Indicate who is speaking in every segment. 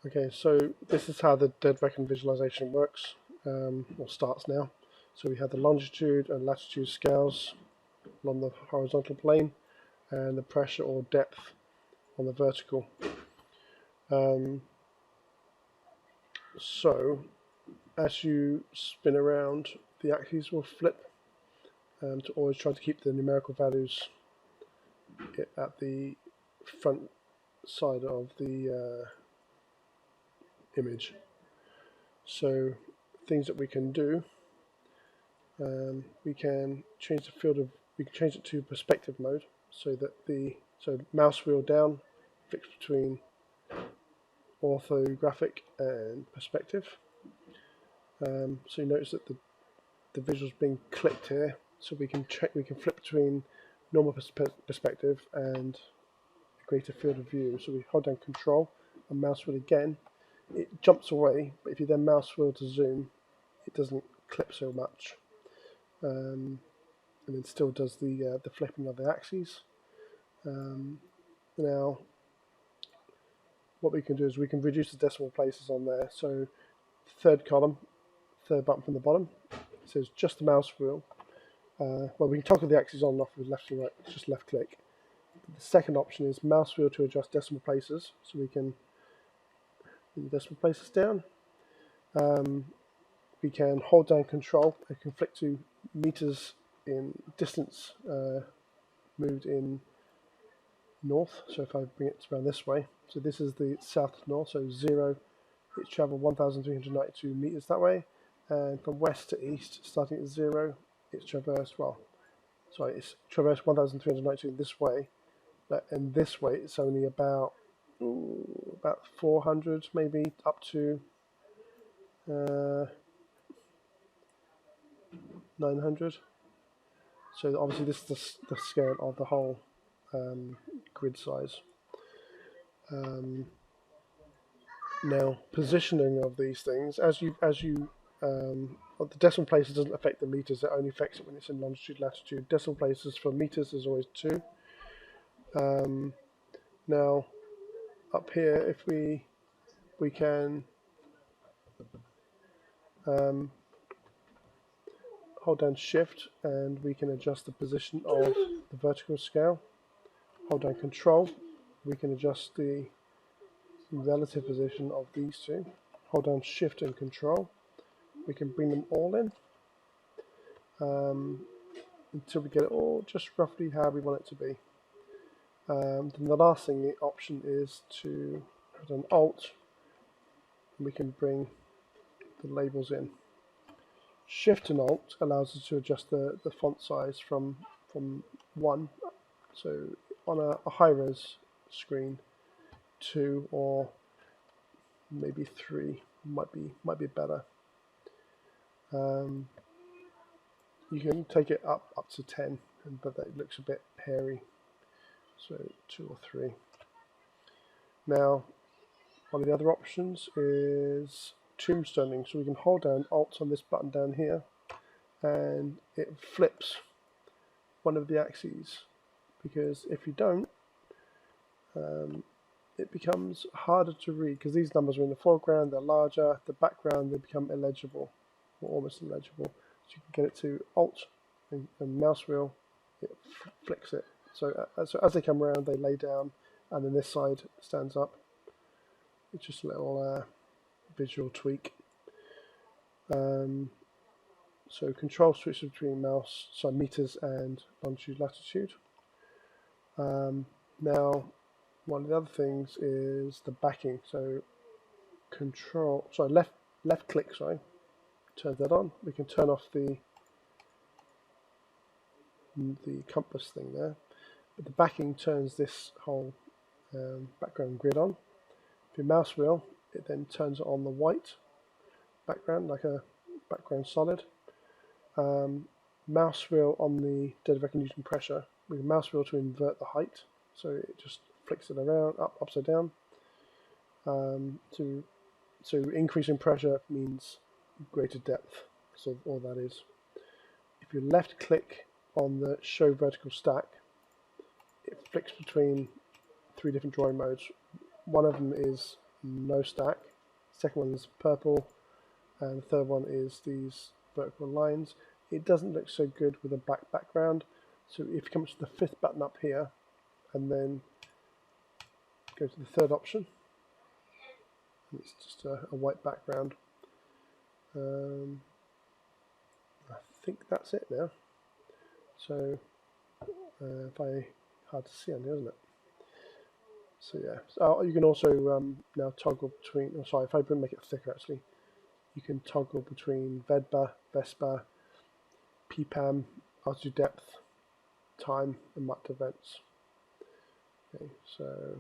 Speaker 1: Okay, so this is how the dead reckoning visualization works, or starts now. So we have the longitude and latitude scales along the horizontal plane, and the pressure or depth on the vertical. So as you spin around, the axes will flip, to always try to keep the numerical values at the front side of the image. So things that we can do, we can change it to perspective mode, so that mouse wheel down flicks between orthographic and perspective. So you notice that the visual's being clicked here, so we can flip between normal perspective and greater field of view. So we hold down Control and mouse wheel again. It jumps away, but if you then mouse wheel to zoom, it doesn't clip so much, and it still does the flipping of the axes. Now, what we can do is we can reduce the decimal places on there. So, third column, third button from the bottom, it says just the mouse wheel. Well, we can toggle the axes on and off with left and right. It's just left click. The second option is mouse wheel to adjust decimal places, so we can bring the decimal places down. We can hold down Control. It can flick to meters in distance, moved in north. So if I bring it around this way, so this is the south to north. So 0, it's traveled 1,392 meters that way, and from west to east, starting at 0, it's traversed. It's traversed 1,392 this way. And this way it's only about 400, maybe up to 900. So obviously this is the scale of the whole grid size. Now, positioning of these things, the decimal places doesn't affect the meters, it only affects it when it's in longitude, latitude. Decimal places for meters is always 2. Now, up here, if we can hold down Shift, and we can adjust the position of the vertical scale. Hold down Control, we can adjust the relative position of these two. Hold down Shift and Control, we can bring them all in until we get it all just roughly how we want it to be. Then the last thing, the option is to put an Alt, and we can bring the labels in. Shift and Alt allows us to adjust the font size from 1, so on a high-res screen, 2 or maybe 3 might be better. You can take it up to 10, but that looks a bit hairy. So 2 or 3. Now, one of the other options is tombstoning. So we can hold down Alt on this button down here, and it flips one of the axes. Because if you don't, it becomes harder to read, because these numbers are in the foreground, they're larger, the background, they become illegible, or almost illegible. So you can get it to Alt and mouse wheel, it flicks it. So as they come around, they lay down, and then this side stands up. It's just a little visual tweak. So Control switches between meters and longitude, latitude. Now, one of the other things is the backing. So left click, turns that on. We can turn off the compass thing there. But the backing turns this whole background grid on. If you mouse wheel, it then turns it on the white background, like a background solid. Mouse wheel on the dead reckoning pressure. We can mouse wheel to invert the height, so it just flicks it around, upside down. So increasing pressure means greater depth. So all that is. If you left click on the show vertical stack, it flicks between 3 different drawing modes. One of them is no stack. Second one is purple, and the third one is these vertical lines. It doesn't look so good with a black background. So if you come to the fifth button up here, and then go to the third option, it's just a white background. I think that's it now. So hard to see on here, isn't it? So yeah, so you can also now toggle between. Oh, sorry, if I make it thicker, actually, you can toggle between Vedba, Vespa, PPAM, altitude depth, time, and marked events. Okay, so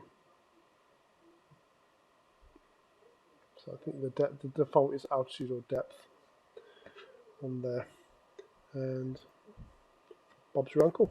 Speaker 1: I think the default is altitude or depth on there, and Bob's your uncle.